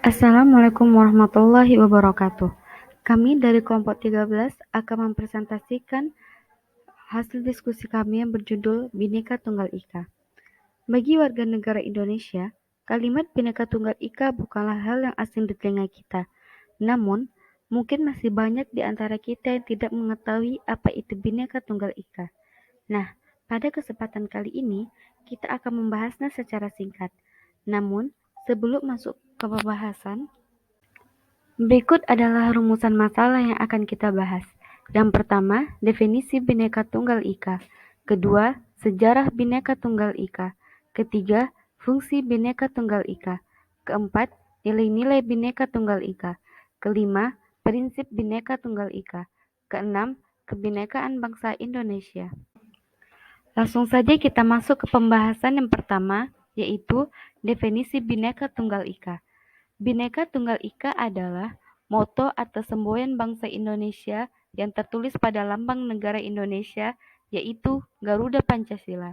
Assalamualaikum warahmatullahi wabarakatuh. Kami dari kelompok 13 akan mempresentasikan hasil diskusi kami yang berjudul Bhinneka Tunggal Ika. Bagi warga negara Indonesia, kalimat Bhinneka Tunggal Ika bukanlah hal yang asing di telinga kita. Namun, mungkin masih banyak di antara kita yang tidak mengetahui apa itu Bhinneka Tunggal Ika. Nah, pada kesempatan kali ini, kita akan membahasnya secara singkat. Namun, sebelum masuk ke pembahasan, berikut adalah rumusan masalah yang akan kita bahas. Yang pertama, definisi Bhinneka Tunggal Ika. Kedua, sejarah Bhinneka Tunggal Ika. Ketiga, fungsi Bhinneka Tunggal Ika. Keempat, nilai-nilai Bhinneka Tunggal Ika. Kelima, prinsip Bhinneka Tunggal Ika. Keenam, kebinekaan bangsa Indonesia. Langsung saja kita masuk ke pembahasan yang pertama, yaitu definisi Bhinneka Tunggal Ika. Bhinneka Tunggal Ika adalah moto atau semboyan bangsa Indonesia yang tertulis pada lambang negara Indonesia, yaitu Garuda Pancasila.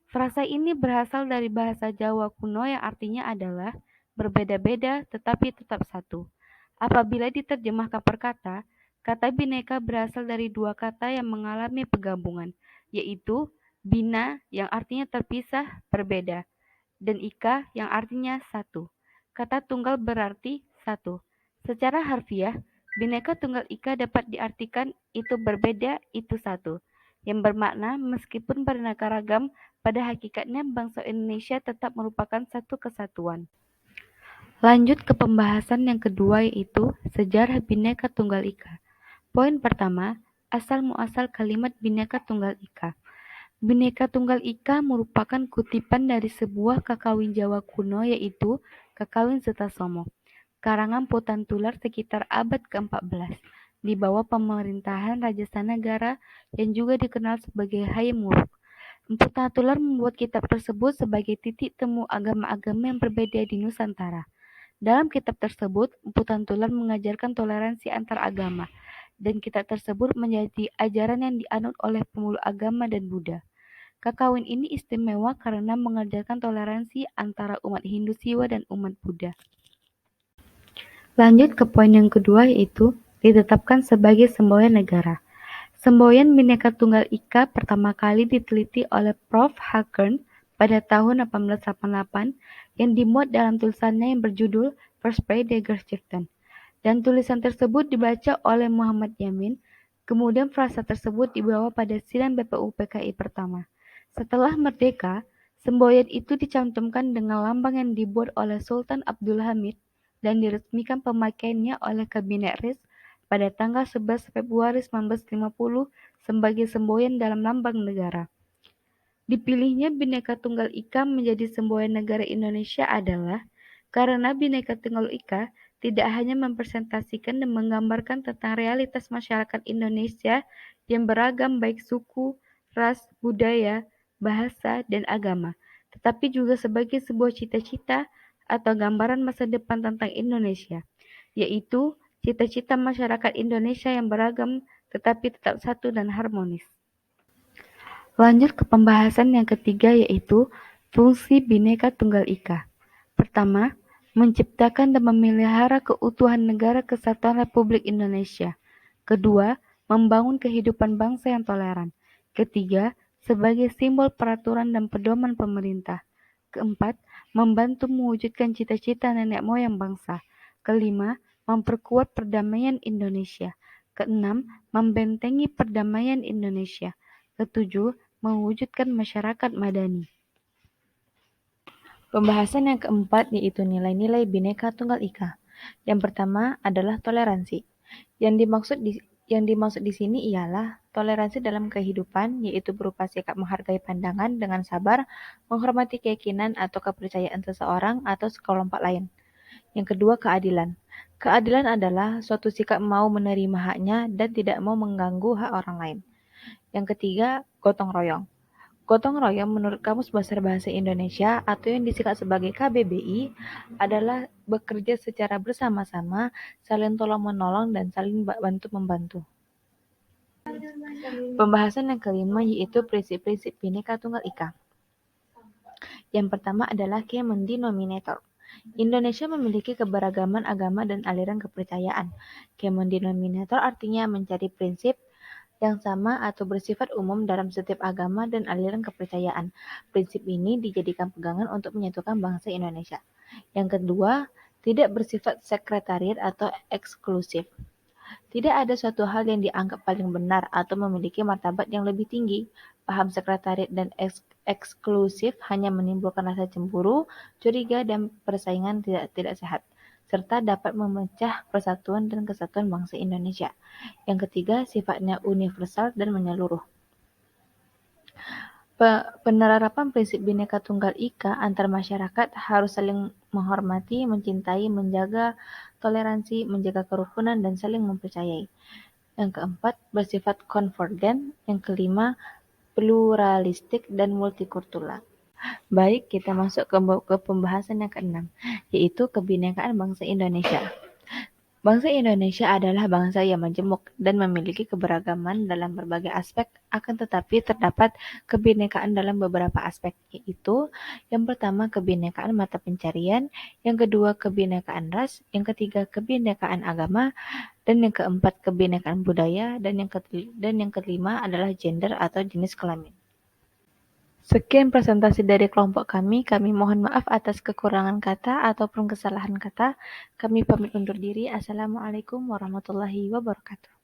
Frasa ini berasal dari bahasa Jawa kuno yang artinya adalah berbeda-beda tetapi tetap satu. Apabila diterjemahkan per kata, kata Bhinneka berasal dari dua kata yang mengalami penggabungan, yaitu bina yang artinya terpisah, berbeda, dan ika yang artinya satu. Kata tunggal berarti satu. Secara harfiah, Bhinneka Tunggal Ika dapat diartikan itu berbeda, itu satu, yang bermakna meskipun beraneka ragam, pada hakikatnya bangsa Indonesia tetap merupakan satu kesatuan. Lanjut ke pembahasan yang kedua, yaitu sejarah Bhinneka Tunggal Ika. Poin pertama, asal-muasal kalimat Bhinneka Tunggal Ika. Bhinneka Tunggal Ika merupakan kutipan dari sebuah kakawin Jawa kuno, yaitu Kakawin Sutasomo, karangan Potan Tular sekitar abad ke-14, di bawah pemerintahan Raja Sanagara yang juga dikenal sebagai Hayam Wuruk. Empu Tular membuat kitab tersebut sebagai titik temu agama-agama yang berbeda di Nusantara. Dalam kitab tersebut, Empu Tular mengajarkan toleransi antar agama, dan kitab tersebut menjadi ajaran yang dianut oleh pemeluk agama dan Buddha. Kakawin ini istimewa karena mengajarkan toleransi antara umat Hindu Siwa dan umat Buddha. Lanjut ke poin yang kedua, yaitu ditetapkan sebagai semboyan negara. Semboyan Bhinneka Tunggal Ika pertama kali diteliti oleh Prof. Hakern pada tahun 1888 yang dimuat dalam tulisannya yang berjudul Verspreidingschriften, dan tulisan tersebut dibaca oleh Muhammad Yamin. Kemudian frasa tersebut dibawa pada sidang BPU PKI pertama. Setelah merdeka, semboyan itu dicantumkan dengan lambang yang dibuat oleh Sultan Abdul Hamid dan diresmikan pemakaiannya oleh Kabinet RIS pada tanggal 11 Februari 1950 sebagai semboyan dalam lambang negara. Dipilihnya Bhinneka Tunggal Ika menjadi semboyan negara Indonesia adalah karena Bhinneka Tunggal Ika tidak hanya mempresentasikan dan menggambarkan tentang realitas masyarakat Indonesia yang beragam baik suku, ras, budaya, bahasa, dan agama, tetapi juga sebagai sebuah cita-cita atau gambaran masa depan tentang Indonesia, yaitu cita-cita masyarakat Indonesia yang beragam tetapi tetap satu dan harmonis. Lanjut ke pembahasan yang ketiga, yaitu fungsi Bhinneka Tunggal Ika. Pertama, menciptakan dan memelihara keutuhan negara kesatuan Republik Indonesia. Kedua, membangun kehidupan bangsa yang toleran. Ketiga, sebagai simbol peraturan dan pedoman pemerintah. Keempat, membantu mewujudkan cita-cita nenek moyang bangsa. Kelima, memperkuat perdamaian Indonesia. Keenam, membentengi perdamaian Indonesia. Ketujuh, mewujudkan masyarakat madani. Pembahasan yang keempat yaitu nilai-nilai Bhinneka Tunggal Ika. Yang pertama adalah toleransi. Yang dimaksud di sini ialah toleransi dalam kehidupan, yaitu berupa sikap menghargai pandangan dengan sabar, menghormati keyakinan atau kepercayaan seseorang atau sekelompok lain. Yang kedua, keadilan. Keadilan adalah suatu sikap mau menerima haknya dan tidak mau mengganggu hak orang lain. Yang ketiga, gotong royong. Gotong royong menurut Kamus Besar Bahasa Indonesia atau yang disingkat sebagai KBBI adalah bekerja secara bersama-sama, saling tolong-menolong, dan saling bantu-membantu. Pembahasan yang kelima yaitu prinsip-prinsip Bhinneka Tunggal Ika. Yang pertama adalah common denominator. Indonesia memiliki keberagaman agama dan aliran kepercayaan. Common denominator artinya mencari prinsip yang sama atau bersifat umum dalam setiap agama dan aliran kepercayaan. Prinsip ini dijadikan pegangan untuk menyatukan bangsa Indonesia. Yang kedua, tidak bersifat sekretariat atau eksklusif. Tidak ada suatu hal yang dianggap paling benar atau memiliki martabat yang lebih tinggi. Paham sekretariat dan eksklusif hanya menimbulkan rasa cemburu, curiga, dan persaingan tidak sehat, serta dapat memecah persatuan dan kesatuan bangsa Indonesia. Yang ketiga, sifatnya universal dan menyeluruh. Penerapan prinsip Bhinneka Tunggal Ika antar masyarakat harus saling menghormati, mencintai, menjaga toleransi, menjaga kerukunan, dan saling mempercayai. Yang keempat, bersifat konvergen. Yang kelima, pluralistik dan multikultural. Baik, kita masuk ke pembahasan yang keenam, yaitu kebinekaan bangsa Indonesia. Bangsa Indonesia adalah bangsa yang majemuk dan memiliki keberagaman dalam berbagai aspek, akan tetapi terdapat kebinekaan dalam beberapa aspek, yaitu yang pertama kebinekaan mata pencarian, yang kedua kebinekaan ras, yang ketiga kebinekaan agama, dan yang keempat kebinekaan budaya, dan yang kelima adalah gender atau jenis kelamin. Sekian presentasi dari kelompok kami. Kami mohon maaf atas kekurangan kata ataupun kesalahan kata. Kami pamit undur diri. Assalamualaikum warahmatullahi wabarakatuh.